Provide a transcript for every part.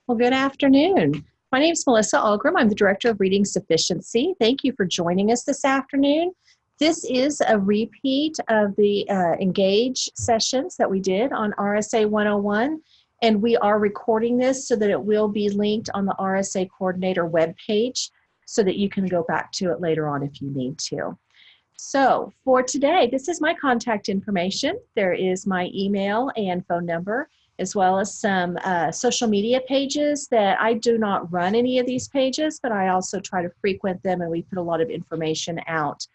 Well, good afternoon. My name is Melissa Ahlgrim. I'm the Director of Reading Sufficiency. Thank you for joining us this afternoon. This is a repeat of the Engage sessions that we did on RSA 101, and we are recording this so that it will be linked on the RSA Coordinator webpage so that you can go back to it later on if you need to. So for today, this is my contact information. There is my email and phone number, as well as some social media pages that I do not run any of these pages, but I also try to frequent them, and we put a lot of information out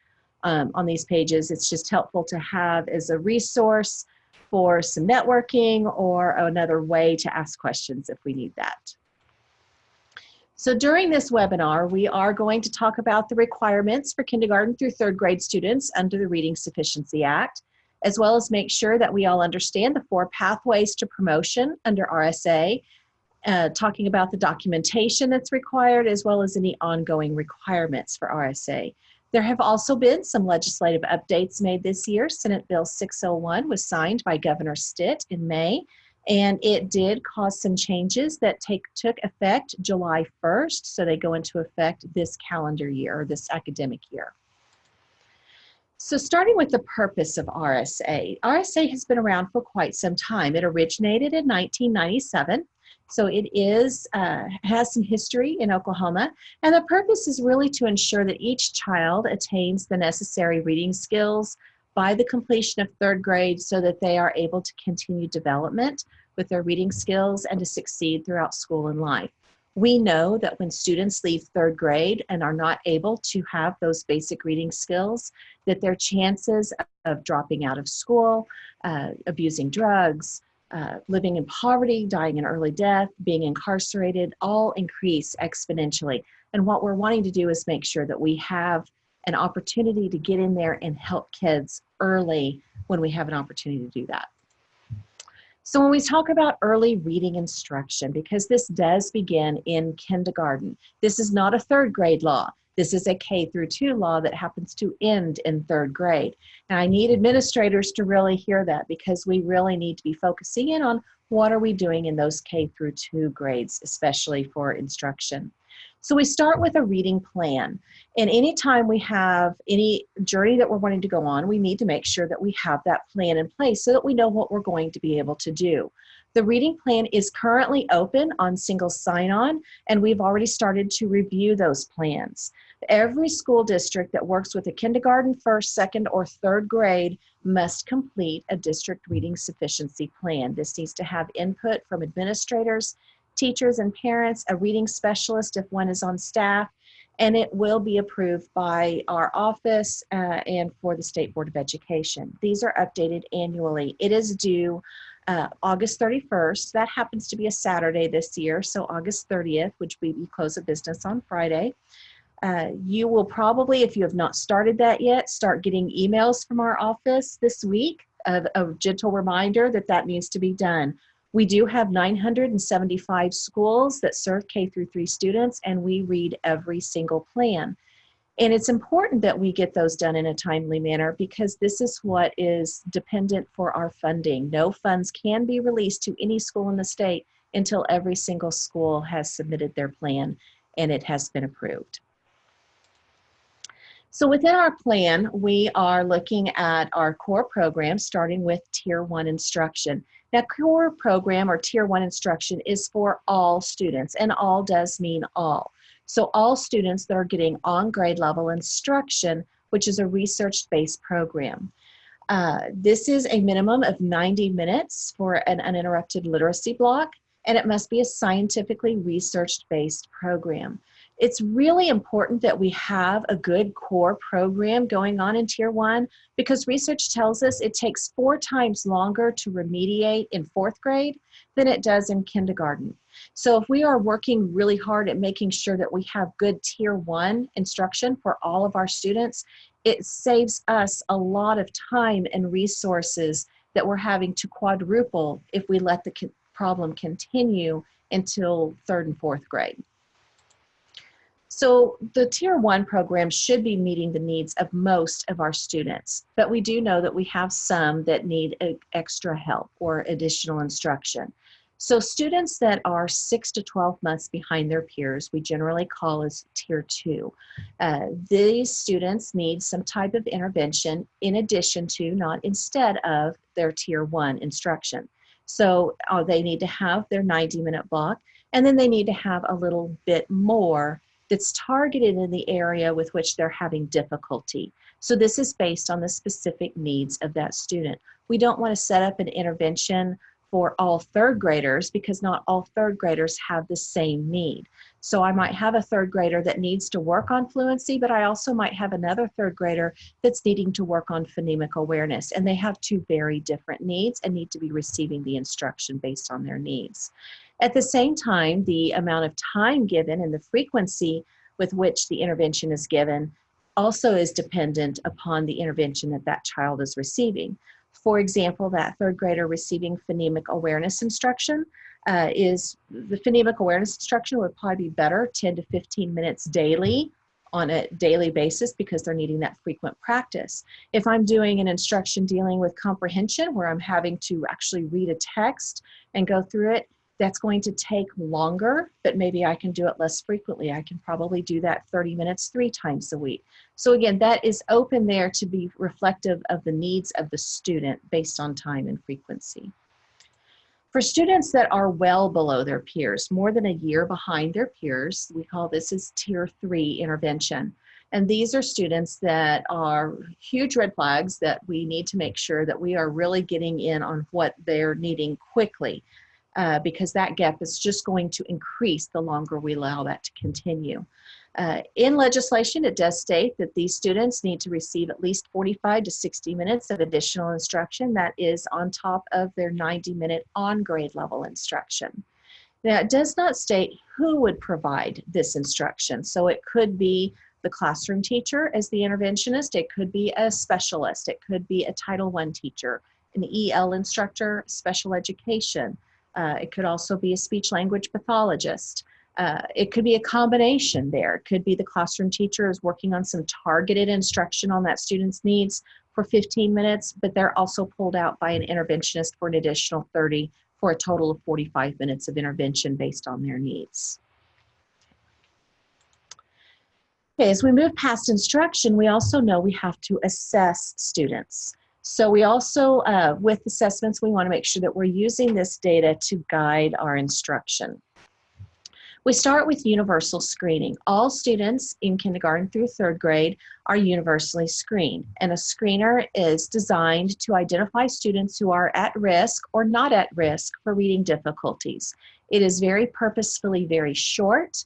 on these pages. It's just helpful to have as a resource for some networking or another way to ask questions if we need that. So during this webinar, we are going to talk about the requirements for kindergarten through third grade students under the Reading Sufficiency Act, as well as make sure that we all understand the 4 pathways to promotion under RSA, talking about the documentation that's required, as well as any ongoing requirements for RSA. There have also been some legislative updates made this year. Senate Bill 601 was signed by Governor Stitt in May, and it did cause some changes that took effect July 1st, so they go into effect this calendar year, or this academic year. So starting with the purpose of RSA. RSA has been around for quite some time. It originated in 1997, so it has some history in Oklahoma, and the purpose is really to ensure that each child attains the necessary reading skills by the completion of third grade so that they are able to continue development with their reading skills and to succeed throughout school and life. We know that when students leave third grade and are not able to have those basic reading skills, that their chances of dropping out of school, abusing drugs, living in poverty, dying an early death, being incarcerated, all increase exponentially. And what we're wanting to do is make sure that we have an opportunity to get in there and help kids early when we have an opportunity to do that. So when we talk about early reading instruction, because this does begin in kindergarten, this is not a third grade law. This is a K through 2 law that happens to end in third grade. And I need administrators to really hear that, because we really need to be focusing in on what are we doing in those K through 2 grades, especially for instruction. So we start with a reading plan. And anytime we have any journey that we're wanting to go on, we need to make sure that we have that plan in place so that we know what we're going to be able to do. The reading plan is currently open on single sign-on, and we've already started to review those plans. Every school district that works with a kindergarten, first, second, or third grade must complete a district reading sufficiency plan. This needs to have input from administrators, teachers and parents, a reading specialist if one is on staff, and it will be approved by our office and for the State Board of Education. These are updated annually. It is due August 31st. That happens to be a Saturday this year, so August 30th, which we close of business on Friday. You will probably, if you have not started that yet, start getting emails from our office this week of a gentle reminder that that needs to be done. We do have 975 schools that serve K through 3 students, and we read every single plan. And it's important that we get those done in a timely manner, because this is what is dependent for our funding. No funds can be released to any school in the state until every single school has submitted their plan and it has been approved. So within our plan, we are looking at our core program, starting with Tier 1 instruction. Now, core program or Tier 1 instruction is for all students, and all does mean all. So all students that are getting on grade level instruction, which is a research-based program. This is a minimum of 90 minutes for an uninterrupted literacy block, and it must be a scientifically research-based program. It's really important that we have a good core program going on in Tier 1, because research tells us it takes 4 times longer to remediate in 4th grade than it does in kindergarten. So if we are working really hard at making sure that we have good Tier 1 instruction for all of our students, it saves us a lot of time and resources that we're having to quadruple if we let the problem continue until 3rd and 4th grade. So the Tier 1 program should be meeting the needs of most of our students, but we do know that we have some that need extra help or additional instruction. So students that are 6 to 12 months behind their peers, we generally call as Tier 2. These students need some type of intervention in addition to, not instead of, their Tier 1 instruction. So they need to have their 90-minute block, and then they need to have a little bit more that's targeted in the area with which they're having difficulty. So this is based on the specific needs of that student. We don't want to set up an intervention for all third graders because not all third graders have the same need. So I might have a third grader that needs to work on fluency, but I also might have another third grader that's needing to work on phonemic awareness, and they have two very different needs and need to be receiving the instruction based on their needs. At the same time, the amount of time given and the frequency with which the intervention is given also is dependent upon the intervention that that child is receiving. For example, that third grader receiving phonemic awareness instruction the phonemic awareness instruction would probably be better 10 to 15 minutes daily on a daily basis because they're needing that frequent practice. If I'm doing an instruction dealing with comprehension where I'm having to actually read a text and go through it, that's going to take longer, but maybe I can do it less frequently. I can probably do that 30 minutes 3 times a week. So again, that is open there to be reflective of the needs of the student based on time and frequency. For students that are well below their peers, more than a year behind their peers, we call this as Tier 3 intervention. And these are students that are huge red flags that we need to make sure that we are really getting in on what they're needing quickly. Because that gap is just going to increase the longer we allow that to continue. In legislation, it does state that these students need to receive at least 45 to 60 minutes of additional instruction that is on top of their 90-minute on-grade level instruction. Now, it does not state who would provide this instruction. So it could be the classroom teacher as the interventionist, it could be a specialist, it could be a Title I teacher, an EL instructor, special education. It could also be a speech-language pathologist. It could be a combination there. It could be the classroom teacher is working on some targeted instruction on that student's needs for 15 minutes, but they're also pulled out by an interventionist for an additional 30 for a total of 45 minutes of intervention based on their needs. Okay, as we move past instruction, we also know we have to assess students. So we also, with assessments, we want to make sure that we're using this data to guide our instruction. We start with universal screening. All students in kindergarten through 3rd grade are universally screened, and a screener is designed to identify students who are at risk or not at risk for reading difficulties. It is very purposefully very short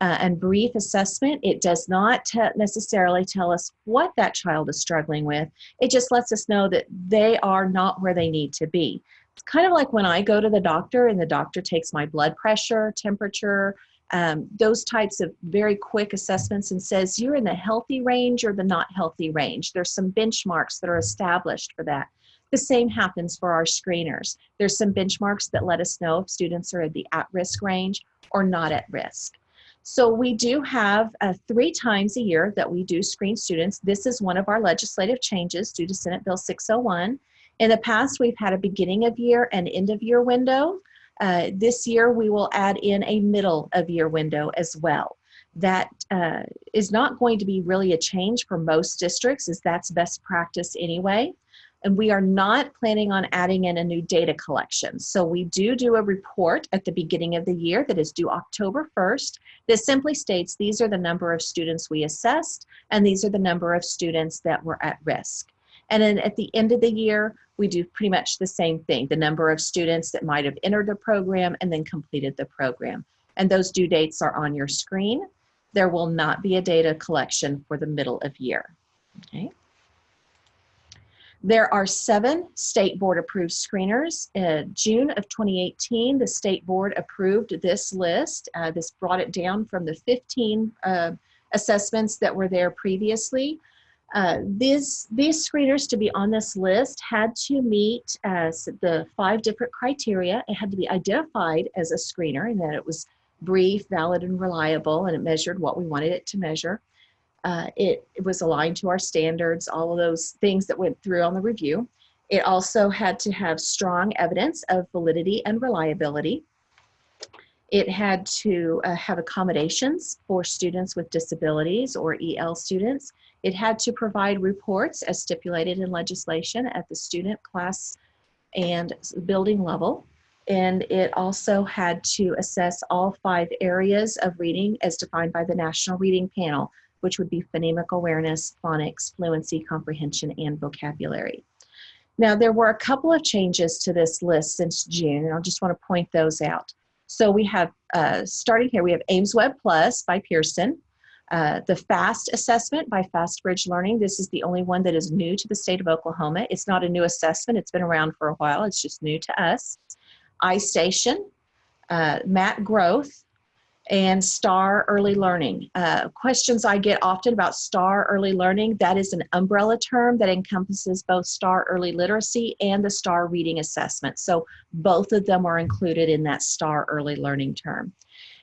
and brief assessment. It does not necessarily tell us what that child is struggling with. It just lets us know that they are not where they need to be. It's kind of like when I go to the doctor and the doctor takes my blood pressure, temperature, those types of very quick assessments and says, you're in the healthy range or the not healthy range. There's some benchmarks that are established for that. The same happens for our screeners. There's some benchmarks that let us know if students are in the at-risk range or not at risk. So we do have 3 times a year that we do screen students. This is one of our legislative changes due to Senate Bill 601. In the past, we've had a beginning of year and end of year window. This year, we will add in a middle of year window as well. That is not going to be really a change for most districts, as that's best practice anyway. And we are not planning on adding in a new data collection. So we do a report at the beginning of the year that is due October 1st. This simply states these are the number of students we assessed, and these are the number of students that were at risk. And then at the end of the year, we do pretty much the same thing, the number of students that might have entered the program and then completed the program. And those due dates are on your screen. There will not be a data collection for the middle of year. Okay. There are 7 state board approved screeners. In June of 2018, the state board approved this list. This brought it down from the 15 assessments that were there previously. These screeners to be on this list had to meet the 5 different criteria. It had to be identified as a screener and that it was brief, valid, and reliable, and it measured what we wanted it to measure. It was aligned to our standards, all of those things that went through on the review. It also had to have strong evidence of validity and reliability. It had to have accommodations for students with disabilities or EL students. It had to provide reports as stipulated in legislation at the student, class, and building level. And it also had to assess all 5 areas of reading as defined by the National Reading Panel, which would be phonemic awareness, phonics, fluency, comprehension, and vocabulary. Now, there were a couple of changes to this list since June, and I just want to point those out. So we have, starting here, we have Ames Web Plus by Pearson, the FAST assessment by FastBridge Learning. This is the only one that is new to the state of Oklahoma. It's not a new assessment. It's been around for a while. It's just new to us. iStation, MAT Growth, and STAR Early Learning. Questions I get often about STAR Early Learning, that is an umbrella term that encompasses both STAR Early Literacy and the STAR Reading Assessment. So both of them are included in that STAR Early Learning term.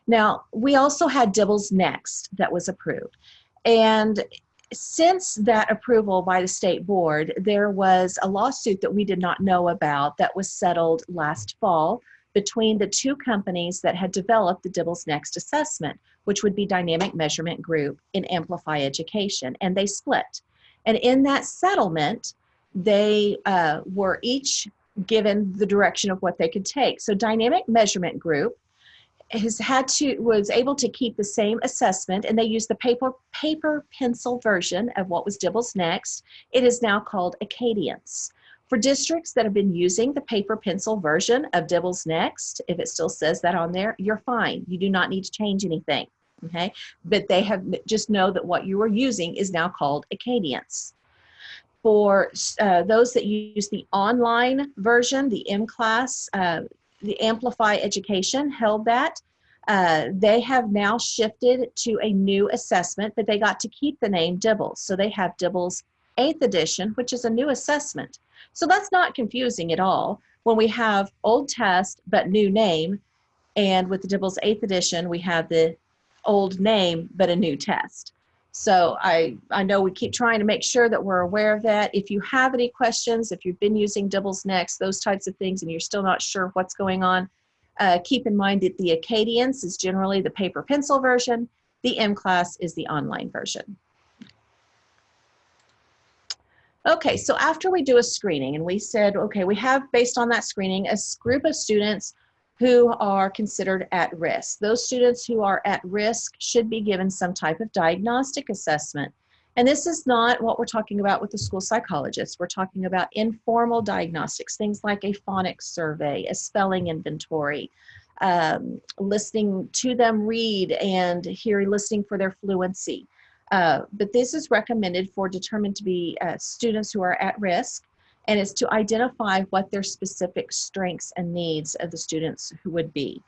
Now, we also had DIBELS Next that was approved. And since that approval by the state board, there was a lawsuit that we did not know about that was settled last fall between the 2 companies that had developed the DIBELS Next assessment, which would be Dynamic Measurement Group and Amplify Education, and they split. And in that settlement, they were each given the direction of what they could take. So Dynamic Measurement Group was able to keep the same assessment, and they used the paper pencil version of what was DIBELS Next. It is now called Acadience. For districts that have been using the paper pencil version of DIBELS Next, if it still says that on there, you're fine. You do not need to change anything, okay? But they have, just know that what you are using is now called Acadience. For those that use the online version, the M-Class, the Amplify Education held that. They have now shifted to a new assessment, but they got to keep the name DIBELS. So they have DIBELS 8th edition, which is a new assessment. So that's not confusing at all when we have old test but new name, and with the DIBELS 8th edition, we have the old name but a new test. So I know we keep trying to make sure that we're aware of that. If you have any questions, if you've been using DIBELS Next, those types of things, and you're still not sure what's going on, keep in mind that the Acadience is generally the paper pencil version. The M-Class is the online version. Okay, so after we do a screening, and we said, okay, we have, based on that screening, a group of students who are considered at risk. Those students who are at risk should be given some type of diagnostic assessment. And this is not what we're talking about with the school psychologists. We're talking about informal diagnostics, things like a phonics survey, a spelling inventory, listening to them read and listening for their fluency. But this is recommended for determined to be students who are at risk, and it's to identify what their specific strengths and needs of the students who would be.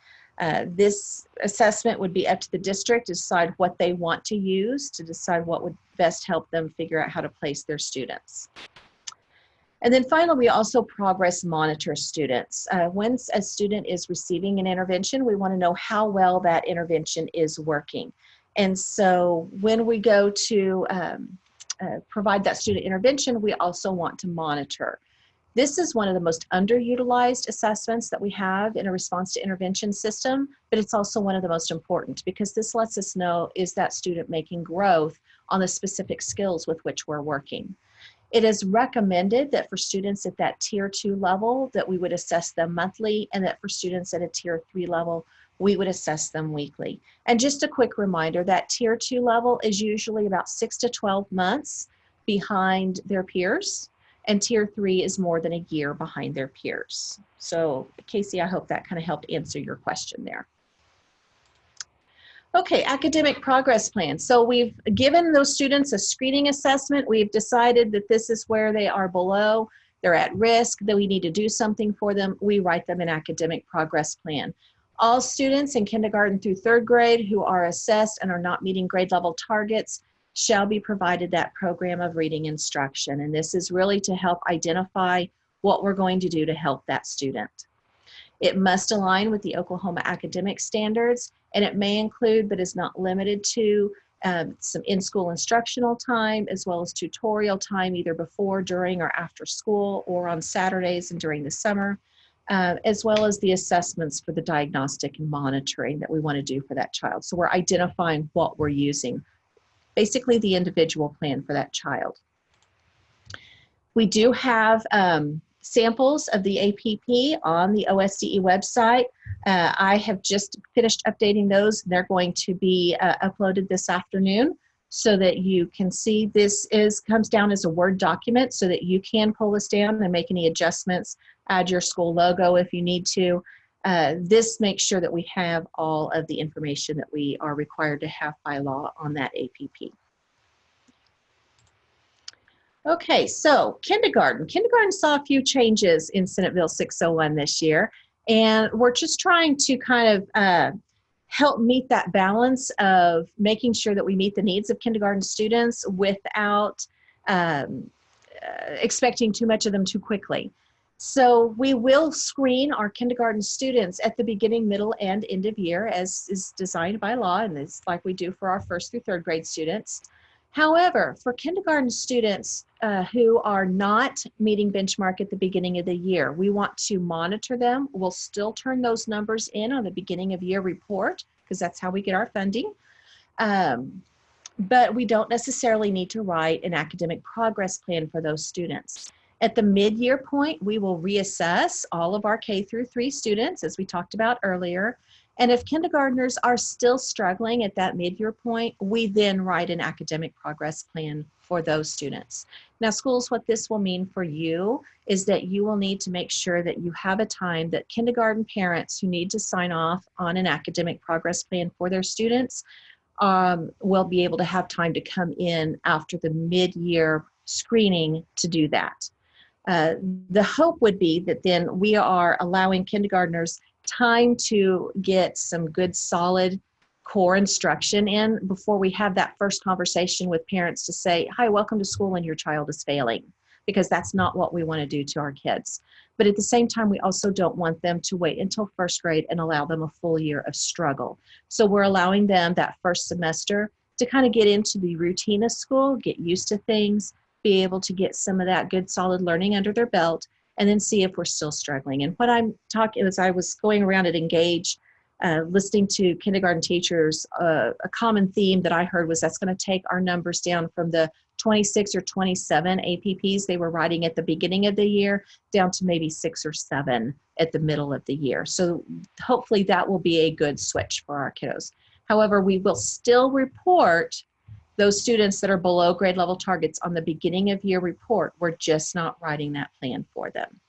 This assessment would be up to the district to decide what they want to use, to decide what would best help them figure out how to place their students. And then finally, we also progress monitor students. Once a student is receiving an intervention, we want to know how well that intervention is working. And so when we go to provide that student intervention, we also want to monitor. This is one of the most underutilized assessments that we have in a response to intervention system, but it's also one of the most important because this lets us know, is that student making growth on the specific skills with which we're working. It is recommended that for students at that Tier 2 level that we would assess them monthly, and that for students at a Tier 3 level, we would assess them weekly. And just a quick reminder, that Tier 2 level is usually about 6 to 12 months behind their peers, and Tier 3 is more than a year behind their peers. So Casey, I hope that kind of helped answer your question there. Okay, academic progress plan. So we've given those students a screening assessment. We've decided that this is where they are below, they're at risk, that we need to do something for them. We write them an academic progress plan. All students in kindergarten through 3rd grade who are assessed and are not meeting grade level targets shall be provided that program of reading instruction. And this is really to help identify what we're going to do to help that student. It must align with the Oklahoma academic standards, and it may include, but is not limited to, some in-school instructional time, as well as tutorial time either before, during, or after school, or on Saturdays and during the summer, as well as the assessments for the diagnostic and monitoring that we want to do for that child. So we're identifying what we're using, basically the individual plan for that child. We do have samples of the APP on the OSDE website. I have just finished updating those. They're going to be uploaded this afternoon so that you can see. This comes down as a Word document so that you can pull this down and make any adjustments, add your school logo if you need to. This makes sure that we have all of the information that we are required to have by law on that APP. Okay, so kindergarten. Kindergarten saw a few changes in Senate Bill 601 this year, and we're just trying to kind of help meet that balance of making sure that we meet the needs of kindergarten students without expecting too much of them too quickly. So we will screen our kindergarten students at the beginning, middle, and end of year as is designed by law, and it's like we do for our first through third grade students. However, for kindergarten students who are not meeting benchmark at the beginning of the year, we want to monitor them. We'll still turn those numbers in on the beginning of year report because that's how we get our funding. But we don't necessarily need to write an academic progress plan for those students. At the mid-year point, we will reassess all of our K through 3 students, as we talked about earlier. And if kindergartners are still struggling at that mid-year point, we then write an academic progress plan for those students. Now, schools, what this will mean for you is that you will need to make sure that you have a time that kindergarten parents who need to sign off on an academic progress plan for their students will be able to have time to come in after the mid-year screening to do that. The hope would be that then we are allowing kindergartners time to get some good solid core instruction in before we have that first conversation with parents to say, hi, welcome to school and your child is failing, because that's not what we want to do to our kids. But at the same time, we also don't want them to wait until first grade and allow them a full year of struggle. So we're allowing them that first semester to kind of get into the routine of school, get used to things, be able to get some of that good solid learning under their belt, and then see if we're still struggling. And what I'm talking is I was going around at Engage, listening to kindergarten teachers, a common theme that I heard was that's going to take our numbers down from the 26 or 27 APPs they were writing at the beginning of the year down to maybe 6 or 7 at the middle of the year. So hopefully that will be a good switch for our kiddos. However, we will still report those students that are below grade level targets on the beginning of year report. We're just not writing that plan for them.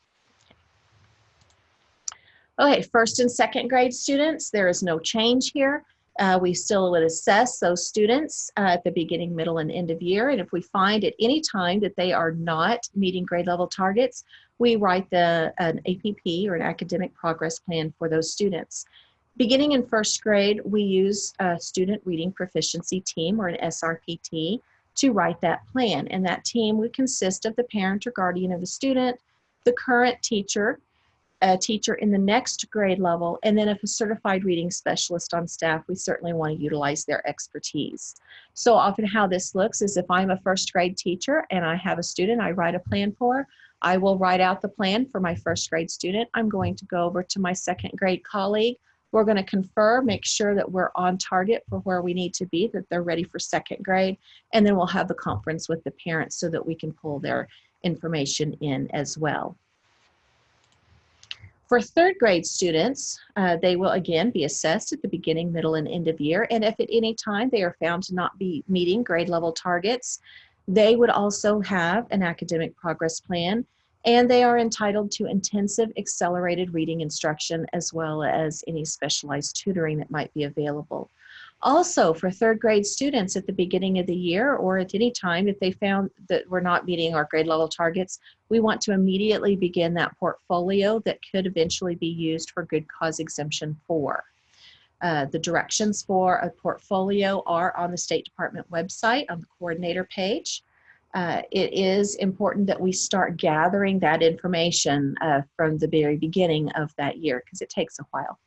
Okay, first and second grade students, there is no change here. We still would assess those students at the beginning, middle, and end of year. And if we find at any time that they are not meeting grade level targets, we write an APP or an academic progress plan for those students. Beginning in first grade, we use a student reading proficiency team or an SRPT to write that plan. And that team would consist of the parent or guardian of the student, the current teacher, a teacher in the next grade level, and then if a certified reading specialist on staff, we certainly want to utilize their expertise. So often how this looks is if I'm a first grade teacher and I have a student I write a plan for, I will write out the plan for my first grade student. I'm going to go over to my second grade colleague. We're going to confer, make sure that we're on target for where we need to be, that they're ready for second grade, and then we'll have the conference with the parents so that we can pull their information in as well. For third grade students, they will again be assessed at the beginning, middle, and end of year, and if at any time they are found to not be meeting grade level targets, they would also have an academic progress plan, and they are entitled to intensive accelerated reading instruction as well as any specialized tutoring that might be available. Also, for third grade students at the beginning of the year or at any time, if they found that we're not meeting our grade level targets, we want to immediately begin that portfolio that could eventually be used for Good Cause Exemption 4. The directions for a portfolio are on the State Department website on the coordinator page. It is important that we start gathering that information from the very beginning of that year because it takes a while.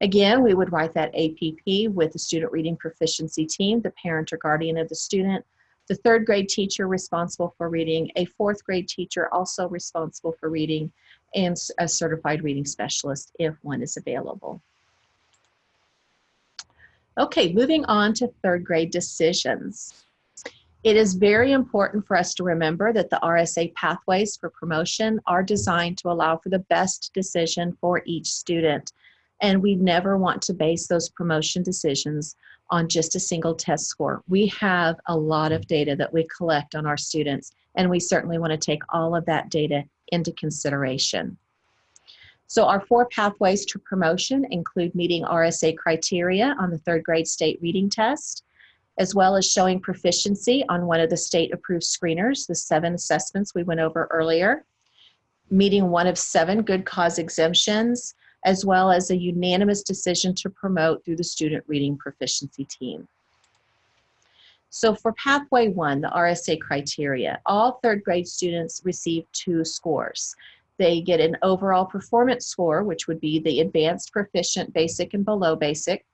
Again, we would write that APP with the student reading proficiency team, the parent or guardian of the student, the third grade teacher responsible for reading, a fourth grade teacher also responsible for reading, and a certified reading specialist if one is available. Okay, moving on to third grade decisions. It is very important for us to remember that the RSA pathways for promotion are designed to allow for the best decision for each student. And we never want to base those promotion decisions on just a single test score. We have a lot of data that we collect on our students, and we certainly want to take all of that data into consideration. So our 4 pathways to promotion include meeting RSA criteria on the third grade state reading test, as well as showing proficiency on one of the state-approved screeners, the 7 assessments we went over earlier, meeting one of 7 good cause exemptions, as well as a unanimous decision to promote through the student reading proficiency team. So for pathway 1, the RSA criteria, all third grade students receive 2 scores. They get an overall performance score, which would be the advanced, proficient, basic, and below basic.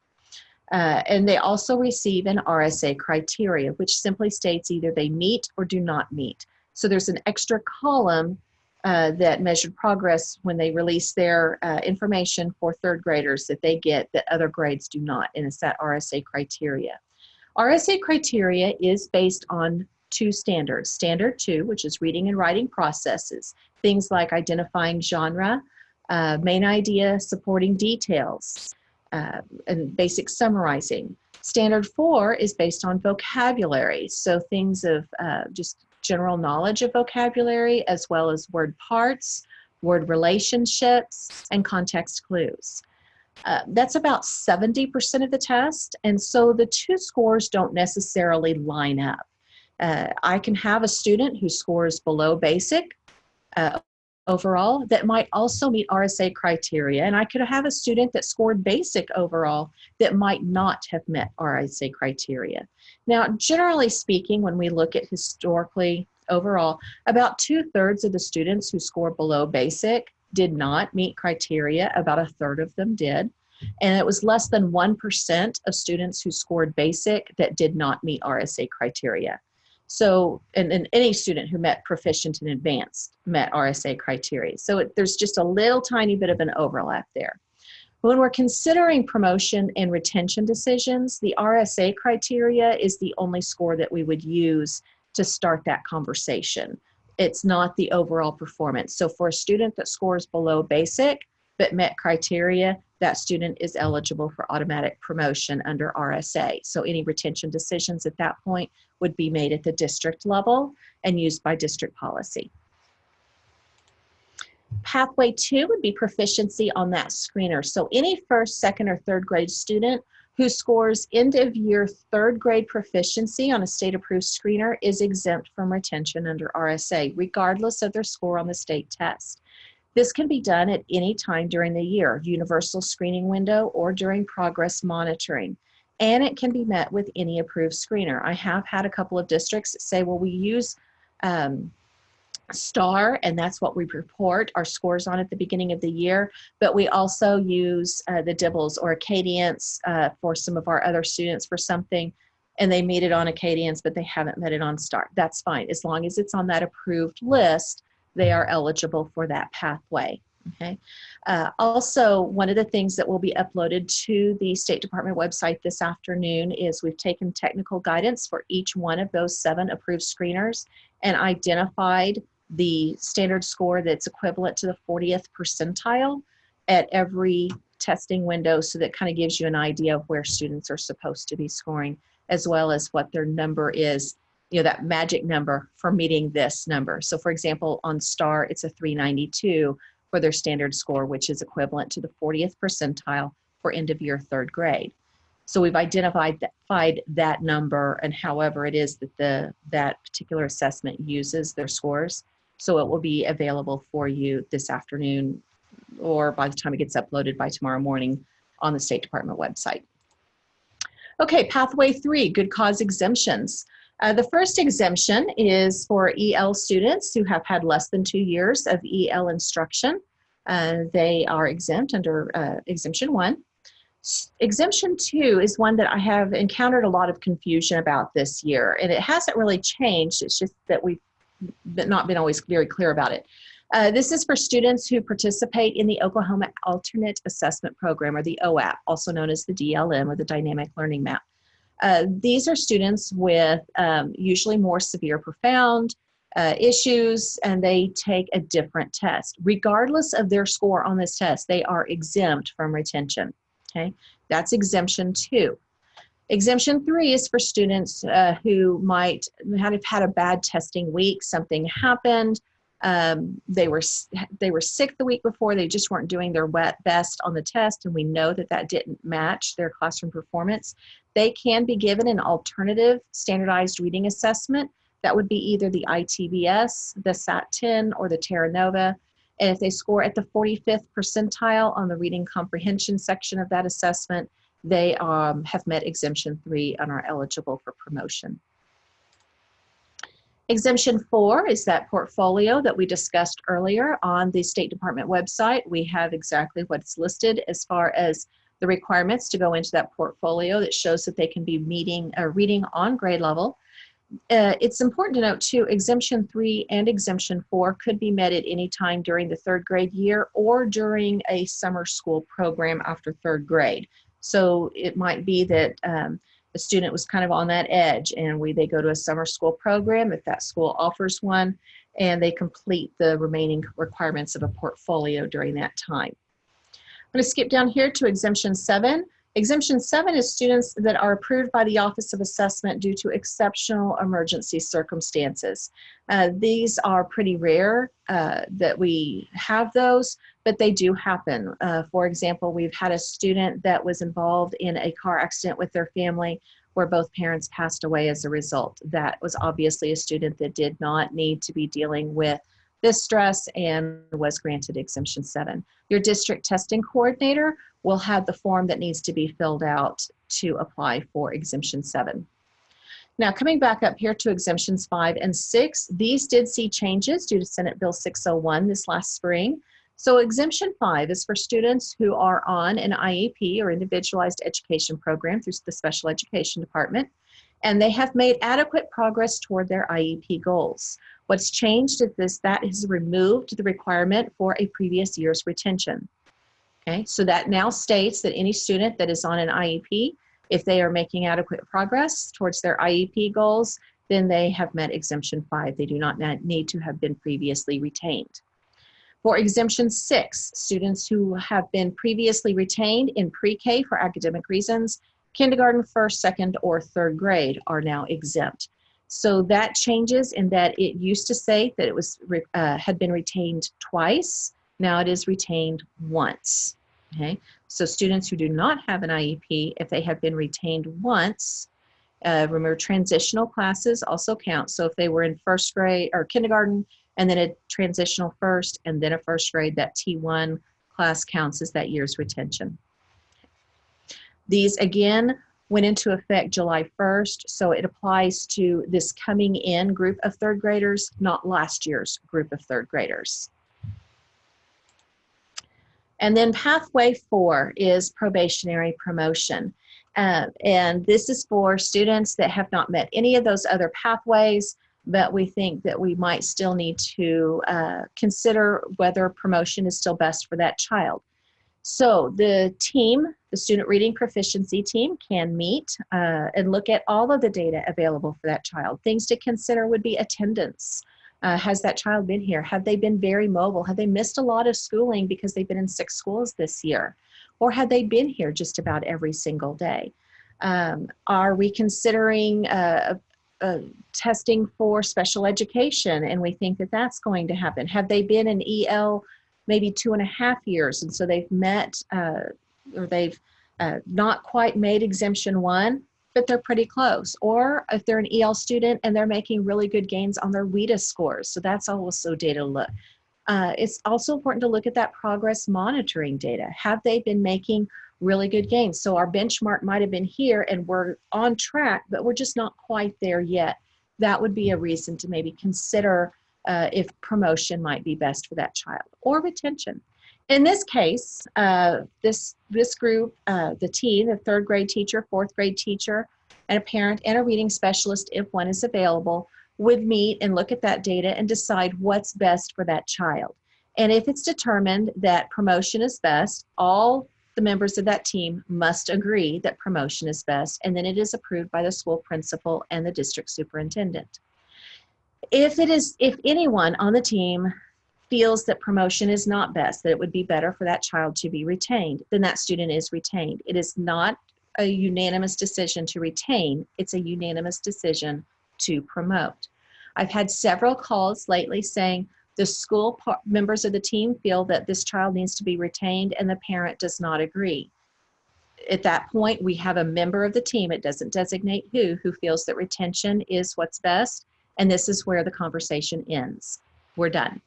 And they also receive an RSA criteria, which simply states either they meet or do not meet. So there's an extra column that measured progress when they release their information for third graders that they get that other grades do not, and it's that RSA criteria. RSA criteria is based on 2 standards. Standard 2, which is reading and writing processes, things like identifying genre, main idea, supporting details, and basic summarizing. Standard 4 is based on vocabulary, so things of just general knowledge of vocabulary, as well as word parts, word relationships, and context clues. That's about 70% of the test, and so the 2 scores don't necessarily line up. I can have a student who scores below basic overall that might also meet RSA criteria, and I could have a student that scored basic overall that might not have met RSA criteria. Now, generally speaking, when we look at historically overall, about 2/3 of the students who score below basic did not meet criteria, about 1/3 of them did, and it was less than 1% of students who scored basic that did not meet RSA criteria. So, and any student who met proficient and advanced met RSA criteria. So there's just a little tiny bit of an overlap there. When we're considering promotion and retention decisions, the RSA criteria is the only score that we would use to start that conversation. It's not the overall performance. So for a student that scores below basic but met criteria, that student is eligible for automatic promotion under RSA. So any retention decisions at that point would be made at the district level and used by district policy. Pathway 2 would be proficiency on that screener. So any first, second, or third grade student who scores end of year third grade proficiency on a state approved screener is exempt from retention under RSA, regardless of their score on the state test. This can be done at any time during the year, universal screening window, or during progress monitoring. And it can be met with any approved screener. I have had a couple of districts that say, well, we use STAR, and that's what we report our scores on at the beginning of the year, but we also use the DIBELS or Acadience for some of our other students for something, and they meet it on Acadience, but they haven't met it on STAR. That's fine. As long as it's on that approved list, they are eligible for that pathway. Okay. Also, one of the things that will be uploaded to the State Department website this afternoon is we've taken technical guidance for each one of those 7 approved screeners and identified the standard score that's equivalent to the 40th percentile at every testing window, so that kind of gives you an idea of where students are supposed to be scoring, as well as what their number is, you know, that magic number for meeting this number. So for example, on STAR, it's a 392 for their standard score, which is equivalent to the 40th percentile for end of year third grade. So we've identified that number and however it is that that particular assessment uses their scores. So it will be available for you this afternoon, or by the time it gets uploaded by tomorrow morning on the State Department website. Okay, pathway 3, good cause exemptions. The first exemption is for EL students who have had less than 2 years of EL instruction. They are exempt under exemption 1. Exemption 2 is one that I have encountered a lot of confusion about this year, and it hasn't really changed. It's just that we've not been always very clear about it. This is for students who participate in the Oklahoma Alternate Assessment Program, or the OAP, also known as the DLM, or the Dynamic Learning Map. These are students with usually more severe profound issues, and they take a different test. Regardless of their score on this test, they are exempt from retention. Okay, that's exemption 2. Exemption 3 is for students who might have had a bad testing week. Something happened. They were sick the week before. They just weren't doing their best on the test, and we know that that didn't match their classroom performance. They can be given an alternative standardized reading assessment. That would be either the ITBS, the SAT-10, or the Terra Nova. And if they score at the 45th percentile on the reading comprehension section of that assessment, they have met exemption 3 and are eligible for promotion. Exemption 4 is that portfolio that we discussed earlier on the State Department website. We have exactly what's listed as far as the requirements to go into that portfolio that shows that they can be reading on grade level. It's important to note too, exemption 3 and exemption 4 could be met at any time during the 3rd grade year or during a summer school program after 3rd grade. So it might be that the student was kind of on that edge, and they go to a summer school program if that school offers one, and they complete the remaining requirements of a portfolio during that time. I'm going to skip down here to exemption 7. Exemption 7 is students that are approved by the Office of Assessment due to exceptional emergency circumstances. These are pretty rare that we have those, but they do happen. For example, we've had a student that was involved in a car accident with their family where both parents passed away as a result. That was obviously a student that did not need to be dealing with this stress and was granted exemption 7. Your district testing coordinator will have the form that needs to be filled out to apply for exemption 7. Now, coming back up here to exemptions 5 and 6, these did see changes due to Senate Bill 601 this last spring. So exemption 5 is for students who are on an IEP, or individualized education program, through the special education department, and they have made adequate progress toward their IEP goals. What's changed is that has removed the requirement for a previous year's retention. Okay, so that now states that any student that is on an IEP, if they are making adequate progress towards their IEP goals, then they have met exemption 5. They do not need to have been previously retained. For exemption 6, students who have been previously retained in pre-K for academic reasons, kindergarten, 1st, 2nd, or 3rd grade are now exempt. So that changes in that it used to say that it was had been retained twice. Now it is retained once. Okay, so students who do not have an IEP, if they have been retained once, remember transitional classes also count. So if they were in 1st grade or kindergarten, and then a transitional 1st, and then a 1st grade, that T1 class counts as that year's retention. These again went into effect July 1st, so it applies to this coming in group of 3rd graders, not last year's group of 3rd graders. And then pathway 4 is probationary promotion. And this is for students that have not met any of those other pathways, but we think that we might still need to consider whether promotion is still best for that child. So the team, the student reading proficiency team, can meet and look at all of the data available for that child. Things to consider would be attendance. Has that child been here? Have they been very mobile? Have they missed a lot of schooling because they've been in 6 schools this year? Or have they been here just about every single day? Are we considering testing for special education, and we think that that's going to happen? Have they been in EL maybe 2.5 years, and so they've met or they've not quite made exemption 1, but they're pretty close? Or if they're an EL student and they're making really good gains on their WIDA scores, so that's also data to look. It's also important to look at that progress monitoring data. Have they been making really good gains? So our benchmark might have been here and we're on track, but we're just not quite there yet. That would be a reason to maybe consider if promotion might be best for that child, or retention. In this case, this group, the team, the third grade teacher, fourth grade teacher, and a parent and a reading specialist, if one is available, would meet and look at that data and decide what's best for that child. And if it's determined that promotion is best, all the members of that team must agree that promotion is best, and then it is approved by the school principal and the district superintendent. If anyone on the team feels that promotion is not best, that it would be better for that child to be retained, then that student is retained. It is not a unanimous decision to retain, it's a unanimous decision to promote. I've had several calls lately saying the school members of the team feel that this child needs to be retained and the parent does not agree. At that point, we have a member of the team, it doesn't designate who feels that retention is what's best, and this is where the conversation ends. We're done.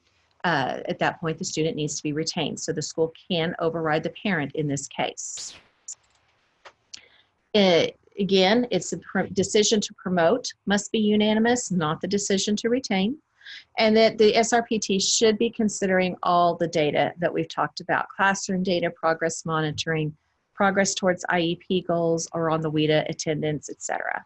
At that point, the student needs to be retained, so the school can override the parent in this case. Again, it's a decision to promote must be unanimous, not the decision to retain, and that the SRPT should be considering all the data that we've talked about: classroom data, progress monitoring, progress towards IEP goals, or on the WIDA attendance, etc.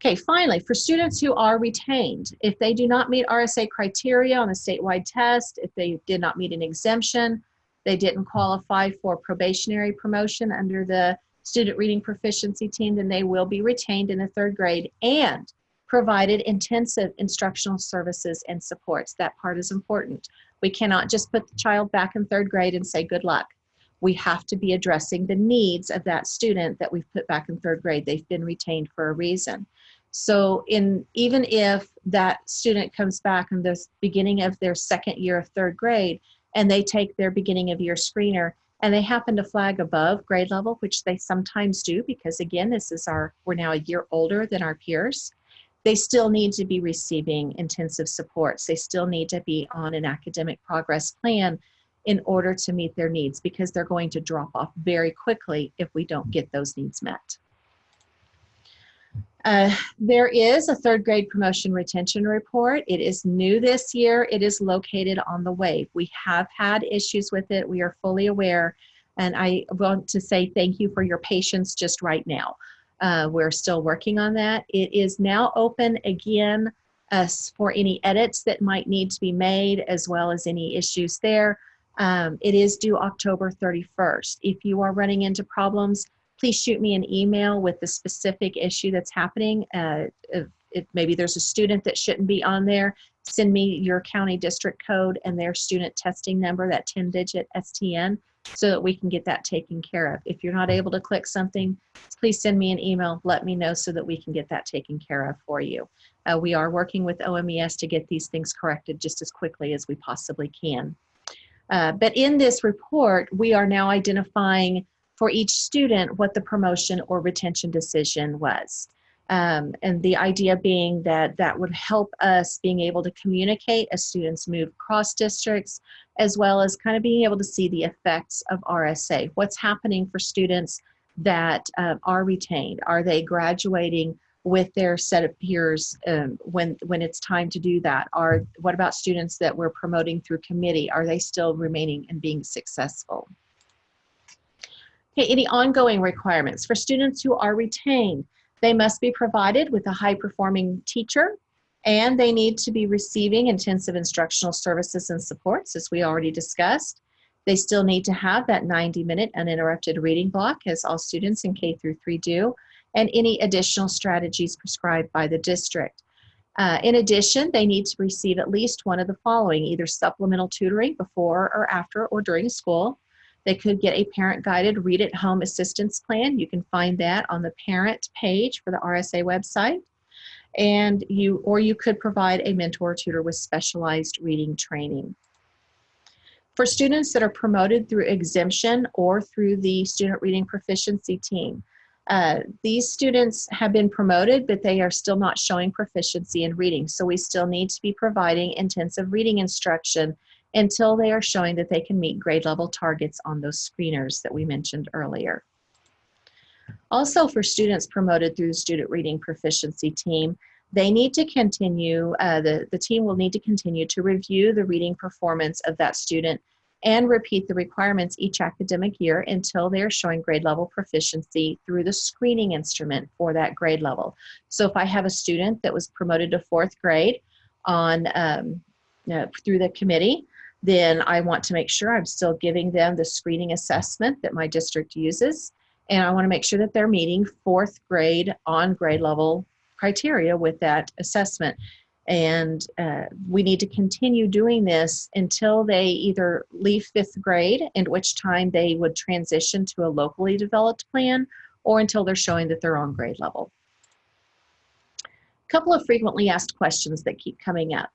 Okay, finally, for students who are retained, if they do not meet RSA criteria on a statewide test, if they did not meet an exemption, they didn't qualify for probationary promotion under the student reading proficiency team, then they will be retained in the third grade and provided intensive instructional services and supports. That part is important. We cannot just put the child back in third grade and say good luck. We have to be addressing the needs of that student that we've put back in third grade. They've been retained for a reason. So even if that student comes back in the beginning of their second year of third grade and they take their beginning of year screener and they happen to flag above grade level, which they sometimes do because again, we're now a year older than our peers, they still need to be receiving intensive supports. They still need to be on an academic progress plan in order to meet their needs because they're going to drop off very quickly if we don't get those needs met. There is a third grade promotion retention report. It is new this year. It is located on the WAVE. We have had issues with it. We are fully aware. And I want to say thank you for your patience just right now. We're still working on that. It is now open again for any edits that might need to be made as well as any issues there. It is due October 31st. If you are running into problems, please shoot me an email with the specific issue that's happening. If maybe there's a student that shouldn't be on there, send me your county district code and their student testing number, that 10-digit STN, so that we can get that taken care of. If you're not able to click something, please send me an email, let me know so that we can get that taken care of for you. We are working with OMES to get these things corrected just as quickly as we possibly can. But in this report, we are now identifying for each student what the promotion or retention decision was. And the idea being that that would help us being able to communicate as students move across districts, as well as kind of being able to see the effects of RSA. What's happening for students that are retained? Are they graduating with their set of peers when it's time to do that? What about students that we're promoting through committee? Are they still remaining and being successful? Okay, any ongoing requirements for students who are retained? They must be provided with a high-performing teacher, and they need to be receiving intensive instructional services and supports, as we already discussed. They still need to have that 90-minute uninterrupted reading block, as all students in K through 3 do, and any additional strategies prescribed by the district. In addition, they need to receive at least one of the following: either supplemental tutoring before or after or during school. They could get a parent-guided read-at-home assistance plan. You can find that on the parent page for the RSA website. Or you could provide a mentor or tutor with specialized reading training. For students that are promoted through exemption or through the student reading proficiency team, these students have been promoted, but they are still not showing proficiency in reading. So we still need to be providing intensive reading instruction until they are showing that they can meet grade level targets on those screeners that we mentioned earlier. Also, for students promoted through the student reading proficiency team, They need to continue, the team will need to continue to review the reading performance of that student and repeat the requirements each academic year until they're showing grade level proficiency through the screening instrument for that grade level. So if I have a student that was promoted to 4th grade on through the committee, then I want to make sure I'm still giving them the screening assessment that my district uses, and I want to make sure that they're meeting 4th grade on grade level criteria with that assessment. And we need to continue doing this until they either leave 5th grade, at which time they would transition to a locally developed plan, or until they're showing that they're on grade level. A couple of frequently asked questions that keep coming up.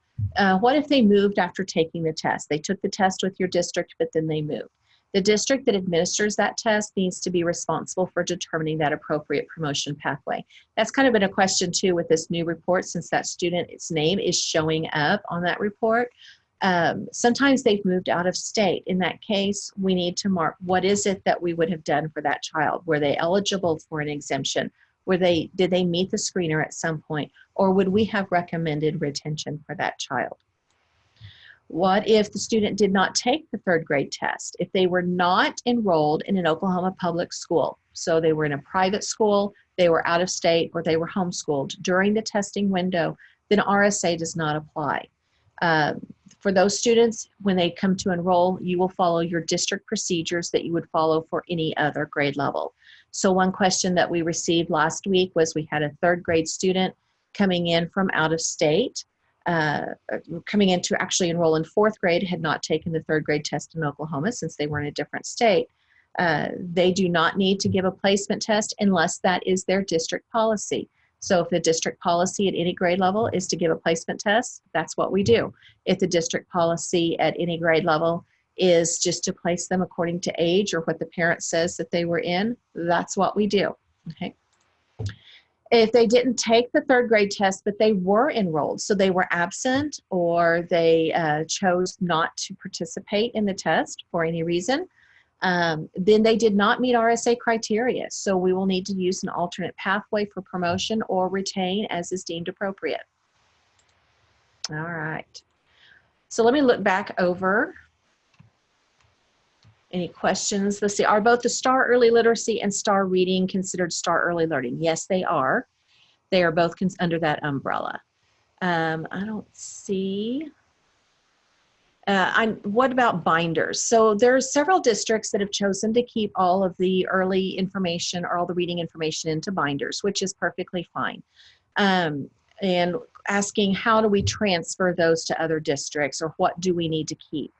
What if they moved after taking the test? They took the test with your district, but then they moved. The district that administers that test needs to be responsible for determining that appropriate promotion pathway. That's kind of been a question too with this new report, since that student's name is showing up on that report. Sometimes they've moved out of state. In that case, we need to mark what is it that we would have done for that child. Were they eligible for an exemption? Did they meet the screener at some point? Or would we have recommended retention for that child? What if the student did not take the 3rd grade test? If they were not enrolled in an Oklahoma public school, so they were in a private school, they were out of state, or they were homeschooled during the testing window, then RSA does not apply. For those students, when they come to enroll, you will follow your district procedures that you would follow for any other grade level. So one question that we received last week was, we had a 3rd grade student coming in from out of state, coming in to actually enroll in 4th grade, had not taken the 3rd grade test in Oklahoma since they were in a different state. They do not need to give a placement test unless that is their district policy. So if the district policy at any grade level is to give a placement test, that's what we do. If the district policy at any grade level is just to place them according to age or what the parent says that they were in, that's what we do, okay? If they didn't take the 3rd grade test, but they were enrolled, so they were absent or they chose not to participate in the test for any reason, then they did not meet RSA criteria. So we will need to use an alternate pathway for promotion or retain as is deemed appropriate. All right. So let me look back over any questions. Let's see, are both the STAR Early Literacy and STAR Reading considered STAR Early Learning? Yes, they are. They are both under that umbrella. I don't see. What about binders? So there's several districts that have chosen to keep all of the early information or all the reading information into binders, which is perfectly fine. And asking, how do we transfer those to other districts, or what do we need to keep?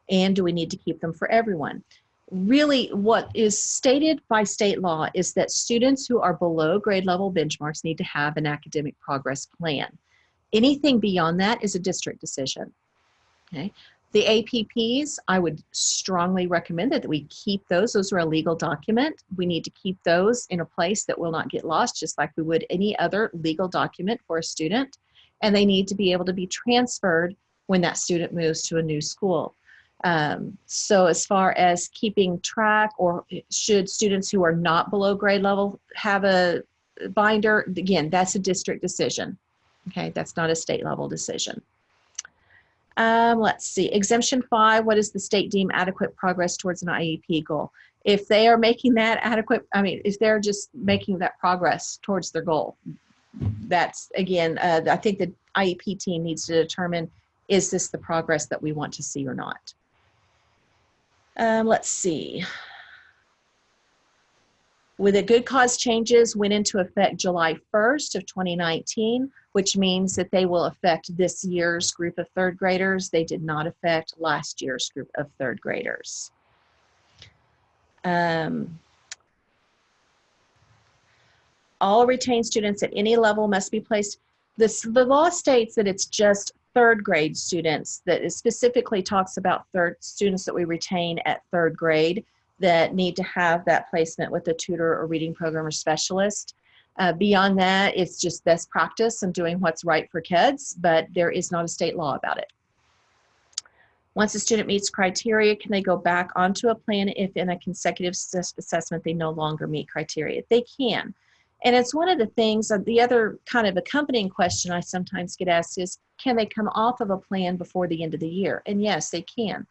And do we need to keep them for everyone? Really, what is stated by state law is that students who are below grade level benchmarks need to have an academic progress plan. Anything beyond that is a district decision, okay? The APPs, I would strongly recommend that we keep those. Those are a legal document. We need to keep those in a place that will not get lost, just like we would any other legal document for a student. And they need to be able to be transferred when that student moves to a new school. So as far as keeping track, or should students who are not below grade level have a binder, again, that's a district decision. Okay, that's not a state level decision. Let's see, exemption 5, what does the state deem adequate progress towards an IEP goal? If they are making that adequate, if they're just making that progress towards their goal, that's, again, I think the IEP team needs to determine, is this the progress that we want to see or not? Let's see. With the good cause changes went into effect July 1st of 2019, which means that they will affect this year's group of 3rd graders. They did not affect last year's group of 3rd graders. All retained students at any level must be placed. The law states that it's just 3rd grade students, that it specifically talks about students that we retain at 3rd grade that need to have that placement with a tutor or reading program or specialist. Beyond that, it's just best practice and doing what's right for kids, but there is not a state law about it. Once a student meets criteria, can they go back onto a plan if in a consecutive assessment they no longer meet criteria? They can. And it's one of the things, the other kind of accompanying question I sometimes get asked is, can they come off of a plan before the end of the year? And yes, they can.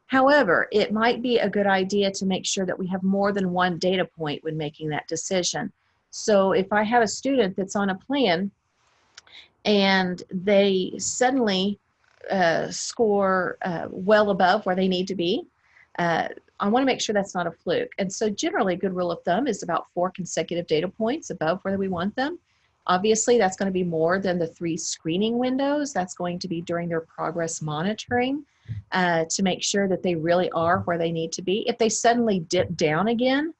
However, it might be a good idea to make sure that we have more than one data point when making that decision. So if I have a student that's on a plan and they suddenly score well above where they need to be, I want to make sure that's not a fluke. And so generally a good rule of thumb is about 4 consecutive data points above where we want them. Obviously, that's going to be more than the 3 screening windows. That's going to be during their progress monitoring to make sure that they really are where they need to be. If they suddenly dip down again,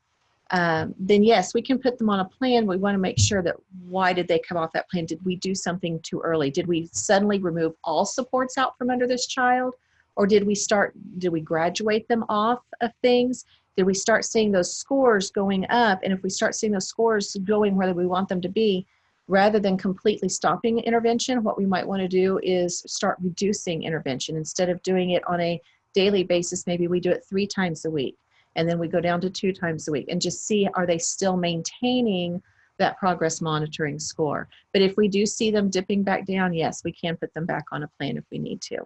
then yes, we can put them on a plan. We want to make sure that why did they come off that plan? Did we do something too early? Did we suddenly remove all supports out from under this child? Or did we graduate them off of things? Did we start seeing those scores going up? And if we start seeing those scores going where we want them to be, rather than completely stopping intervention, what we might want to do is start reducing intervention. Instead of doing it on a daily basis, maybe we do it 3 times a week, and then we go down to 2 times a week and just see, are they still maintaining that progress monitoring score? But if we do see them dipping back down, yes, we can put them back on a plan if we need to.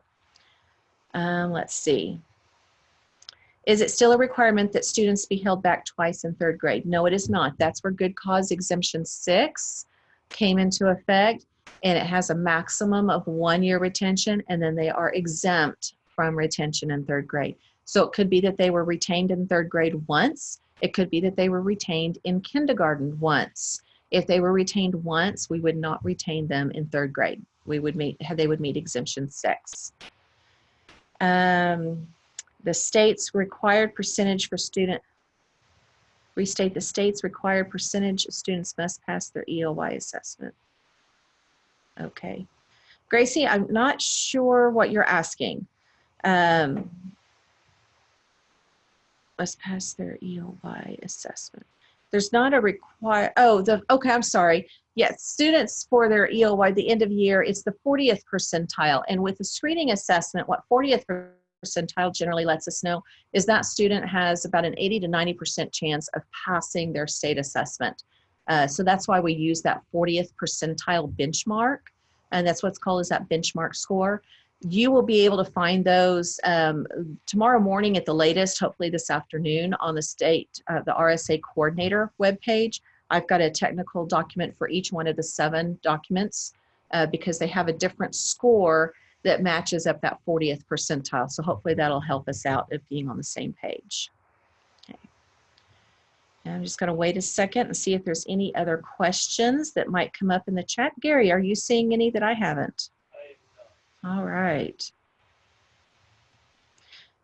Let's see. Is it still a requirement that students be held back twice in 3rd grade? No, it is not. That's where Good Cause Exemption 6 came into effect, and it has a maximum of 1 year retention, and then they are exempt from retention in 3rd grade. So it could be that they were retained in 3rd grade once. It could be that they were retained in kindergarten once. If they were retained once, we would not retain them in 3rd grade. They would meet Exemption 6. The state's required percentage for student, restate the state's required percentage of students must pass their EOY assessment. Okay. Gracie, I'm not sure what you're asking. Must pass their EOY assessment. There's not a require, okay, I'm sorry. Yes, students for their EOY, the end of year, it's the 40th percentile. And with the screening assessment, what 40th percentile generally lets us know is that student has about an 80 to 90% chance of passing their state assessment. So that's why we use that 40th percentile benchmark. And that's what's called is that benchmark score. You will be able to find those tomorrow morning at the latest, hopefully this afternoon, on the state, the RSA coordinator webpage. I've got a technical document for each one of the 7 documents because they have a different score that matches up that 40th percentile. So hopefully that'll help us out of being on the same page. Okay. And I'm just going to wait a second and see if there's any other questions that might come up in the chat. Gary, are you seeing any that I haven't? All right.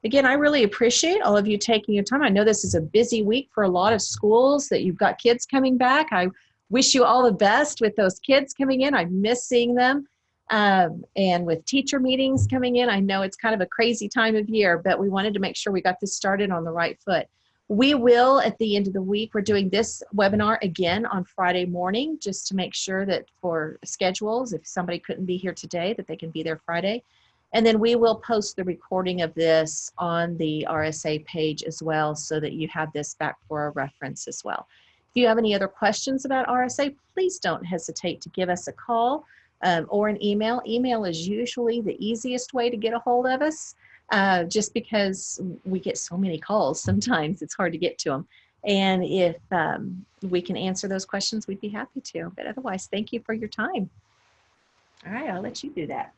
Again, I really appreciate all of you taking your time. I know this is a busy week for a lot of schools that you've got kids coming back. I wish you all the best with those kids coming in. I miss seeing them. And with teacher meetings coming in, I know it's kind of a crazy time of year, but we wanted to make sure we got this started on the right foot. We will, at the end of the week, we're doing this webinar again on Friday morning, just to make sure that for schedules, if somebody couldn't be here today, that they can be there Friday. And then we will post the recording of this on the RSA page as well, so that you have this back for a reference as well. If you have any other questions about RSA, please don't hesitate to give us a call or an email. Email is usually the easiest way to get a hold of us. Just because we get so many calls, sometimes it's hard to get to them. And if we can answer those questions, we'd be happy to. But otherwise, thank you for your time. All right, I'll let you do that.